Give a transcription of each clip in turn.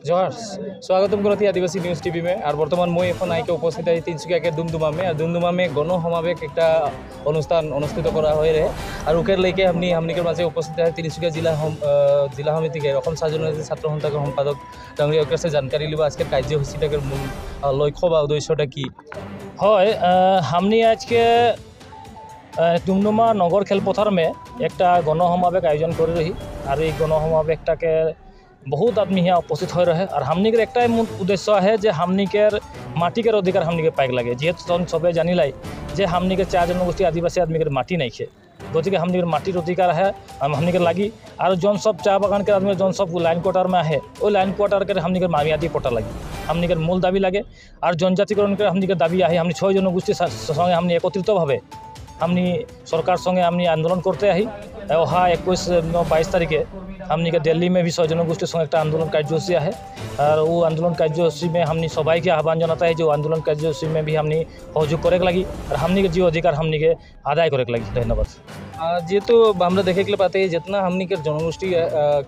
जोहार स्वागतम करती आदिवासी न्यूज़ टीवी में और बर्तमान मैं एन आइके उपस्थित है तिनसुकिया के दुमदुमा में और दुमदुमा में गण समावेश एक अनुष्ठान अनुष्ठित करा रहे और उकेर लेके हमनिकर माजे उपस्थित है तिनसुकिया जिला समिति के सार्वजनिक छात्र सन्था के सम्पादक डांगरिया उकेर से जानकारी लिबा आज के कार्यसूची मूल लक्ष्य बा उद्देश्यटा की हमने आज के दुमदुमा नगर खेलपथार में एक गण समावेश आयोजन कर रही और ये गण समावेशटा के बहुत आदमी यहाँ उपस्थित हो रहे और हमनी के एक मूल उद्देश्य है जे हमनी के माटी के अधिकार हमनी के पाइक लगे जेहेतु सबे जानी लाई जे हमनी के 4 जनगोष्ठी आदिवासी आदमी के माटी नहीं खे गति के हमनी के माटिर अधिकार है हमनी के लगी और जौन सब चाह बागान के आदमी जौन सब लाइन क्वार्टर में है वो लाइन क्वार्टर के हमनी के मामियाती पट्टा लगी हमनी के मूल दाबी लगे और जनजातिकरण के हमनी के दाबी है हमनी 6 जनगोष्ठी संगे हमनी एकत्रित भावे हमनी सरकार संगे हमनी आंदोलन करते आई हाँ 21-22 तारीखे हमनी के दिल्ली में भी 6 जनगोष्ठी संगे एक आंदोलन कार्यसूची है और वो आंदोलन कार्यसूची में हमनी सबाई के आह्वान जनाता है जो आंदोलन कार्यसूची में भी हमनी सहयोग करे लगी और हमनी के जो अधिकार हमनी के आदाय करे लगी। धन्यवाद। जेहेतु हमरा देखे के पाते जितना हमनी के जनगोष्ठी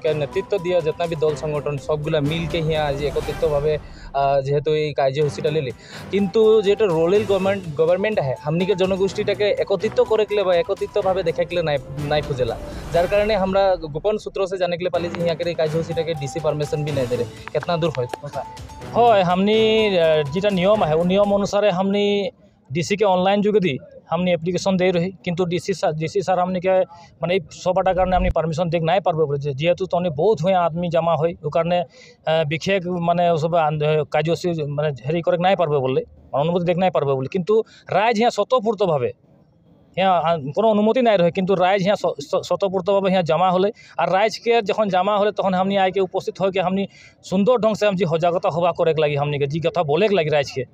के नेतृत्व दिया जितना भी दल संगठन सबगुला मिल के ही आज एकत्रित भावे जेहेतु ये कार्यसूची ले किन्तु जेटा रूरल गवर्नमेंट है हमनी के जनगोष्ठीटा के एकत्रित करे एकत्रित भावे देखे के नहीं खुजेला जार कारण हमरा गोपन सूत्रों से जाने के लिए पाली यहाँ के कार्यसूची के डीसी परमिशन भी नहीं दे रहे कितना दूर है हमनी जीटा नियम है वो नियम अनुसार हमनी डीसी के ऑनलाइन जुगेदी हमनी एप्लीकेशन दे रही किंतु डीसी सर हमनी के माने सबटा कारण हमनी परमिशन देख नहीं पारबे बोले जेहेतु तहनी बहुत हुए आदमी जमा हुई कारण विशेष माने सब कार्यसूची माने हेरी करे नहीं पारबे बोले अनुमति देख नहीं पारबे बोले किंतु राइज यहाँ स्वतःपूर्त भावे यहाँ कोनो अनुमति नहीं रहे किंतु राइज यहाँ स्वतःपूर्त भाव यहाँ जमा होले और राइज के जखन जमा होले तखन हमनी आए के उपस्थित हो के हमनी सुंदर ढंग से हम जी सजागता होबा करे लगी हमनी के जी कथा बोले लगी राइज के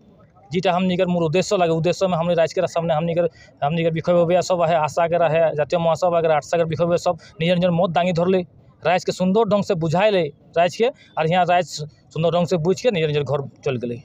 जीटा हमनी के मूल उद्देश्य लगे उद्देश्य में हमनी राइज के सामने हमनी के विषय सब है आशा के रहे जातीय महासभा के आशा के विषय सब निज निजर मत दांगी धरले राइज के सुंदर ढंग से बुझाइले राइज के और यहाँ राइज सुंदर ढंग से बुझ के निजर निजर घर चल गए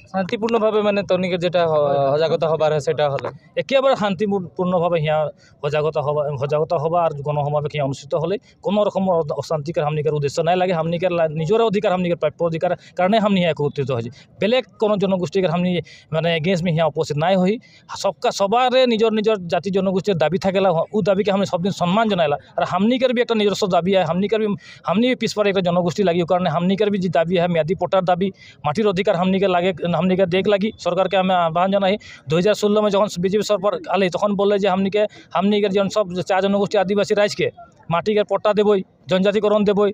शांतिपूर्ण भावे माने तनिक जेटा सजागता हबार है सेटा हले एकेबारे शांतिपूर्ण भावे यहाँ सजागता हवा और गण समावेश यहाँ अनुष्ठित हले कोनो रकम अशांतिकर हमनी के उद्देश्य नहीं लगे हमनी के निजर अधिकार हमनी के प्राप्य अधिकार कारण हमनी यहाँ एकत्रित हो बेलेग कोनो जनगोष्ठी के हमनी माने अगेंस्ट में यहाँ उपस्थित नहीं हुई सबका सबारे निजर निजर जाति जनगोष्ठी दाबी थकेला उ दाबी के हमें सब दिन सम्मान जनाला और हमनी के भी एक निजस्व दाबी है हमनी पिछ पर एक जनगोष्ठी लगी कारण हमनी के भी दाबी है म्यादी पट्टार दाबी माटिर अधिकार हमनी के लगे हमनी के देख लगी सरकार के हमें आह्वान जना 2016 में जब बीजेपी सरकार आले तक बोले हमनी के जन सब 4 जनगोष्ठी आदिवासी राइज के माटी के पट्टा देव जनजातिकरण देव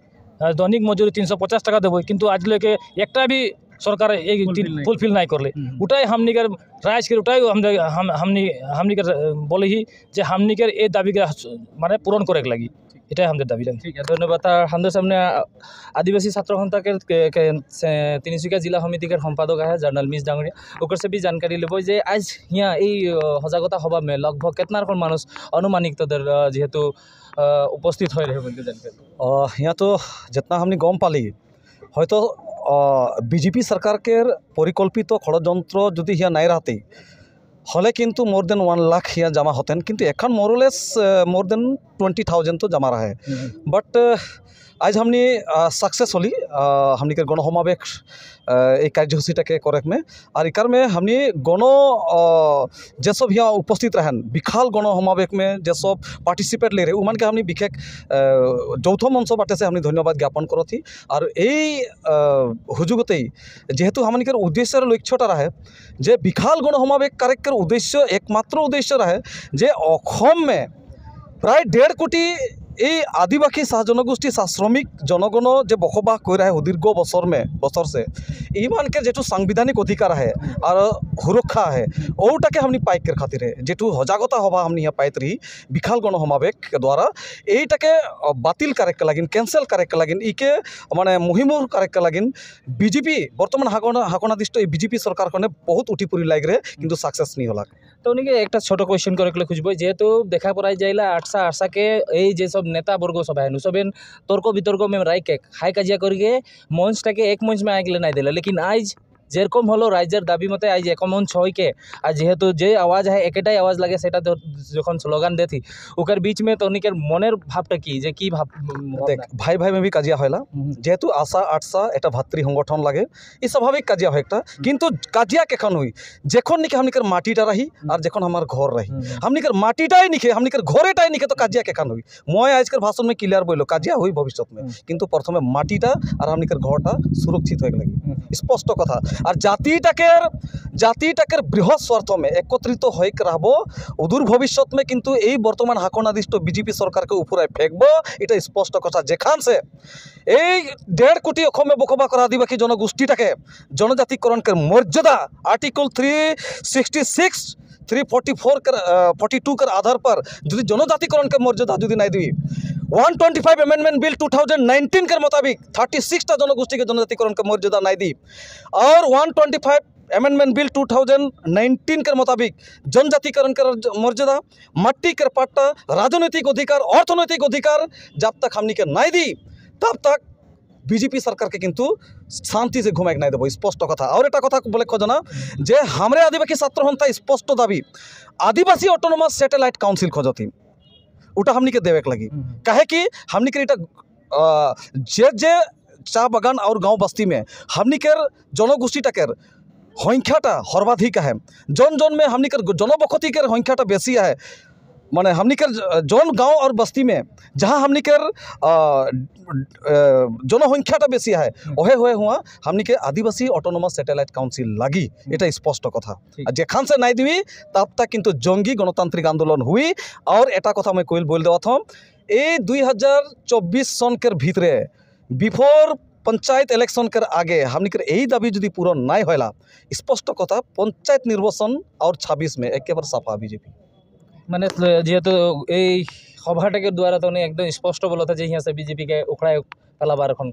दैनिक मजूरी 350 टाका देव किंतु आज लेके एक भी सरकार फुलफिल नहीं करले उठाई हमनी के राइज के उठाई हमनी के बोले ही जे हमनी के ये दाबी के माने पूरण करे लगी এটাই আমাদের দাবি লাগে। ঠিক আছে ধন্যবাদ। আর আমাদের সামনে आदिवासी छात्र संस्था के तिनसुकिया जिला समिति के सम्पादक है जर्नल मिस डांगरिया ओकर से भी जानकारी लेब जे आज यहाँ सजागता सभा में लगभग कितना रकम मानुष अनुमानिक जेहेतु उपस्थित हो रहे जानकारी यहाँ तो जितना हमने गम पाली हयतो बीजेपी सरकार के परिकल्पित षड़यंत्र जो यहाँ नहीं रहती हले किंतु मोर देन 1 लाख यहाँ जमा होतेन किंतु एखन मोरलेस मोर देन 20,000 तो जमा रहे बट आज हमने सक्सेसफुली हमने के गण समावेश एक कार्यसूची के करे में और इकार में हमने गण जे सब यहाँ उपस्थित रहन विशाल गण समावेश में जे सब पार्टिसिपेट ले रहे उमान के हमने विशेष যৌথ मंच बाटे से हमने धन्यवाद ज्ञापन करो थी और यही हुजुगते जेहेतु हमने के उद्देश्य लक्ष्यटा रहे जे विशाल गण समावेश कार्य उद्देश्य एकमात्र उद्देश्य रहे जे अखम में प्राय 1.5 कोटी এই आदिवासी चाह जनगोष्ठी चाह श्रमिक जनगण जो बसबास कर रहे सुदीर्घ बसर से इमान के जो सांविधानिक अधिकार है और सुरक्षा है ओटाके हमने पाइक खातिर है जेटू सजागता हवा हमने यहाँ पाइत रही विशाल गण समावेश के द्वारा यहीटाके बातिल करे लगिन कैंसल करे लगिन इके माने मुहिमर करे लगिन बीजेपी बर्तमान हाकनादिष्ट बीजेपी सरकार बहुत उठीपुरी लाग रहे किंतु सक्सेस नहीं हला तो उनके एक छोटो क्वेश्चन करे खुजब जेहेतु देखा पड़ा जाइला आशा के ये सब नेता वर्ग सब है सबेन तर्क वितर्क में राय के हाई काजिया करके मंचटा के एक मंच में आगे नहीं दिला लेकिन आज যেরকম হলো রাইজের দাবি মতে আজ একমঞ্চ হইকে আর যেহেতু যে আওয়াজ হয় একটাই আওয়াজ লাগে সেটা যখন স্লোগান দেথি ওকের बीच में तो उनके মনের ভাবটা কি যে কি ভাব দেখ ভাই ভাই মেবি কাজিয়া হইলা যেহেতু আশা আটসা এটা ভাতৃ সংগঠন লাগে এই স্বাভাবিক কাজিয়া হয় একটা কিন্তু কাজিয়া কেখন হই যখন নিকে हमनिकर মাটিটা রাহি আর যখন আমার ঘর রাহি हमनिकर মাটিটাই নিকে हमनिकर ঘরেটাই নিকে তো কাজিয়া কেখন হই মই আজকের ভাষণ में ক্লিয়ার বইলো কাজিয়া হই ভবিষ্যৎ में কিন্তু প্রথমে মাটিটা আর हमनिकर ঘরটা সুরক্ষিত হয়ে লাগে স্পষ্ট কথা আর জাতিটাকে বৃহৎ স্বার্থ में একত্রিত হয়ে রাখবো অদূর ভবিষ্যৎ में কিন্তু এই বর্তমান হাকনাদিষ্ট বিজেপি সরকারকে উপরে ফেকবো এটা স্পষ্ট কথা যেখান সে এই 1.5 কোটি অসমে বসবাস করা আদিবাসী জনগোষ্ঠীটাকে জনজাতিকরণের মর্যাদা आर्टिकल 366 344 कर 42 कर आधार पर जो जनजातिकरण के मर्यादा जो नहीं दी 125 अमेंडमेंट बिल 2019 के मुताबिक 36 टा जनगोष्ठी के जनजातिकरण के मर्यादा नहीं दी और 125 अमेंडमेंट बिल 2019 के मुताबिक जनजातिकरण का मर्यादा मट्टी कर पट्टा राजनीतिक अधिकार अर्थनैतिक अधिकार जब तक हमनी के नहीं दी तब तक बीजेपी सरकार के किंतु शांति से घुमाई नहीं देव स्पष्ट कथा और एक कथा बोले खोजना जे हमरे आदिवासी छात्र संस्था स्पष्ट दाबी आदिवासी ऑटोनोमस सैटेलाइट काउंसिल खोजती उटा हमनी के देवे लगी कहे कि हमनी के जे जे चा बागान और गाँव बस्ती में हमनी के जनगोष्ठी टकर संख्याटा सर्वाधिक है जन में हमनी के जनबसती के संख्याटा बेसी है माने हमनी के जौन गांव और बस्ती में जहाँ हमनी के जनसंख्याटा बेसी है ओहे हुए हुआ हमनी के आदिवासी ऑटोनोमस सैटेलाइट काउंसिल लगी एटा स्पष्ट कथा जेखान से नहीं दी तब तक किंतु जंगी गणतांत्रिक आंदोलन हुई और एटा कथा मैं कोई बोल देवा था ये 2024 सन के भीतरे बिफोर पंचायत इलेक्शन के आगे हमनी के यही दाबी यदि पूरा नहीं होला स्पष्ट कथा पंचायत निर्वाचन और 26 में एक बार साफा बीजेपी মানে যেহেতু এই সভাটাকে দ্বারা তো একদম স্পষ্ট বলা था यहाँ से बीजेपी के उखड़ाए पेलाबार এখন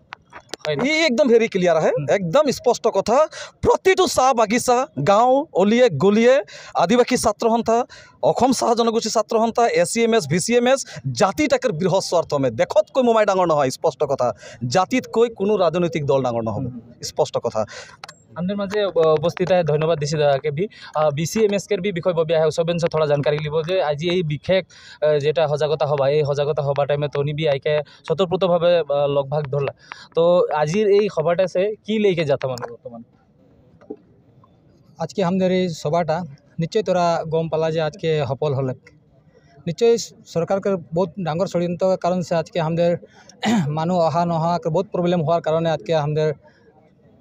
ये एकदम भेरी क्लियर है एकदम स्पष्ट कथा प्रतिटो चाह बागिचा गाँव अलिए गलिए आदिवासी छात्र संस्था অসম চাহ জনগোষ্ঠী ছাত্র সন্থা ACMS VCMS জাতিটাকের বৃহৎ স্বার্থ में देखतকৈ মোমাই ডাঙৰ নহয় স্পষ্ট কথা জাতিতকৈ কোনো রাজনৈতিক দল ডাঙৰ নহব স্পষ্ট কথা আমাদের মাঝে উপস্থিত है धन्यवाद दिशी दादा के भी BCMS के भी विषय बबिया है सबिन से थोड़ा जानकारी लीब जो आज ये विशेष जेटा सजागता हवा ये सजागता हवा टाइम तनी भी आइके स्वतःस्फूर्त भाव लगभाग धरला तो आज ये खबरटा से कि लेके जाता माने बर्तमान आज के हमारे सभाटा निश्चय तोरा गम पाला जे आज के सफल हल निश्चय सरकार के बहुत डांगर षड्यंत्र कारण से आज के हमारे मानु अहा नहा बहुत प्रॉब्लम हुआ कारण आज के हमारे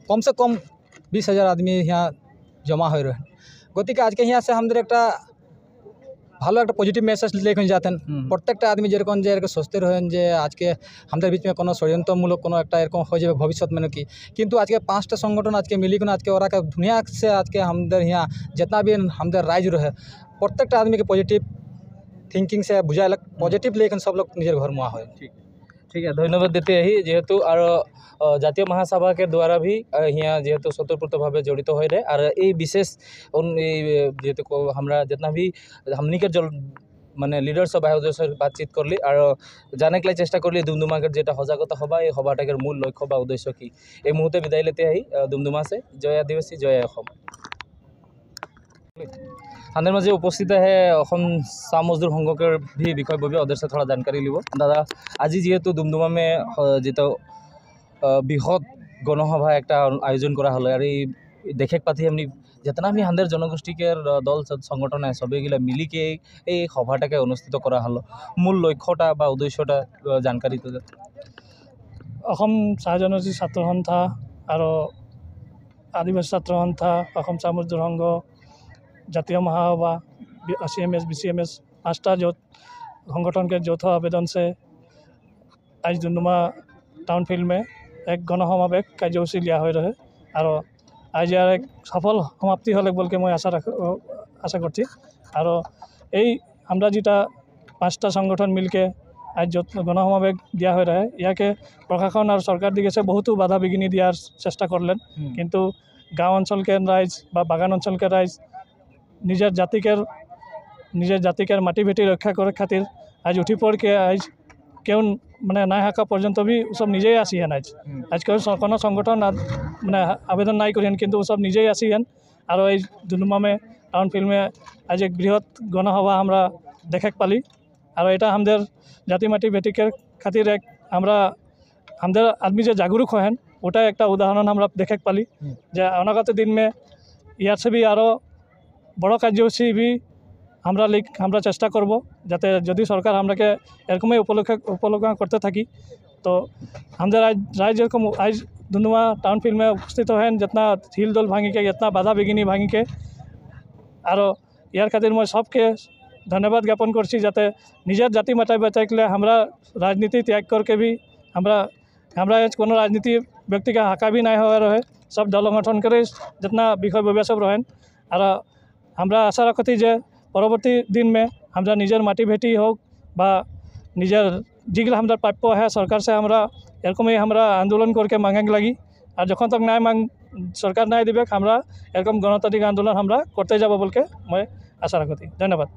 कम से कम 20,000 आदमी यहाँ जमा हो रहे गति के आज के यहाँ से हमारे एक ভালো একটা পজিটিভ মেসেজ লেখেন যাতেন প্রত্যেকটা আদমি যেরকম যে এরকম সোচতে रहें যে আজকে আমাদের बीच में কোনো ষড়যন্ত্রমূলক কোনো একটা এরকম হয়ে যাবে ভবিষ্যৎ में कि किंतु आज के 5टा संगठन आज के मिली आज के और दुनिया से आज के हमारे यहाँ जितना भी हमारे राज्य रहे प्रत्येकटा आदमी के पॉजिटिव थिंकिंग से बुझाए पॉजिटिव लेकिन सब लोग निजर घर में हो ठीक है धन्यवाद देते ही जेहेतु और জাতীয় মহাসভা के द्वारा भी यहाँ जेहेतु स्वतःस्फूर्त भाव जड़ित हो रहे और ये विशेष जेहेतु हमारा जितना भी हमनी के जल माने लीडर सब आयोजन से बातचीत करली और जाने के लिए चेष्टा करली दुमदुमा के जेटा सजागता हवा ये सभाटाके मूल लक्ष्य बा उद्देश्य की এই মুহূর্তে বিদায় लेते ही दुमदुमा से जय आदिवासी जय অসম আমাদের মাঝে উপস্থিত है অসম চাহ মজদুর সংঘৰ भी বিষয় বাবে ওদের से थोड़ा जानकारी লিব দাদা আজি যেহেতু দুমদুমা में যেটা বৃহৎ গণসভা একটা আয়োজন করা হলো আর এই देखे पाती हमनी जितना भी हमारे जनगोष्ठी के दल संगठन है सबेगिला मिली के এই সভাটাকে অনুষ্ঠিত করা হলো মূল লক্ষ্যটা বা উদ্দেশ্যটা জানকারি তো অসম চাহ জনজাতি ছাত্ৰ সন্থা আৰু আদিবাসী ছাত্ৰ সন্থা অসম চাহ মজদুৰ সংঘ জাতীয় महासभा ACMS BCMS 5टा संगठन के यौथ आवेदन से आज डुमडुमा टाउन फील्ड में एक गणसमावेश कार्यसूची लिया हो रहे और आज यार एक सफल समाप्ति हल बोल के मैं आशा करती और ये हमारा जीटा 5टा संगठन मिलके आज जो गणसमावेश दिया हो रहे या के प्रशासन और सरकार दिखे से बहुत बाधा बिघिनी दियार चेष्टा करलें किंतु गाँव अंचल के राइज बा बागान अंचल के राइज निजर जाति के माटी भेटी रक्षा करे खातिर आज उठी पड़ के आज কেউ মানে নাই হাঁকা পর্যন্ত বি সব নিজেই আসি হেন আজ কেউ কোনো সংগঠন মানে আবেদন নাই করেন কিন্তু সব নিজেই আসি হেন আর এই ডুমডুমামে টাউন ফিল্মে আজ এক বৃহৎ গণসভা আমরা দেখে পালি আর এটা আমাদের জাতি মাটি বেটিকের খাतिर এক আমরা আমাদের आदमी जो जागरूक हैं ওটা একটা উদাহরণ আমরা দেখে পালি যে অনাগত দিন में ইয়ার से भी আরও বড় কার্যসূচী भी আমরা চেষ্টা করব যাতে যদি সরকার আমরাকে এরকমই উপলক্ষ করতে থাকি তো আমাদের রায় যেরকম আজ ডুমডুমা টাউন ফিল্মে উপস্থিত হেন जितना हिल डोल भांगी के जितना बाधा बिघिनी भांगी के और यार खातिर मैं सबके धन्यवाद ज्ञापन करছি যাতে নিজের জাতি মাটাই বাঁচাইলে আমরা রাজনীতি ত্যাগ करके भी আমরা কোনো রাজনীতি व्यक्ति का हाका भी नहीं हुआ रहे सब दल गठन करे जितना विषय बबिया सब रहें और আমরা आशा रखती जे परवर्ती दिन में हमरा निजर माटी भेटी होक बा निजर जिगला हमरा प्राप्य है सरकार से हमरा एरकम हमरा आंदोलन करके मांगे लगी और जखन तक ना मांग सरकार ना दिबे हमरा एरकम गणतांत्रिक आंदोलन हमरा करते जाब बोल के मैं आशा रखती। धन्यवाद।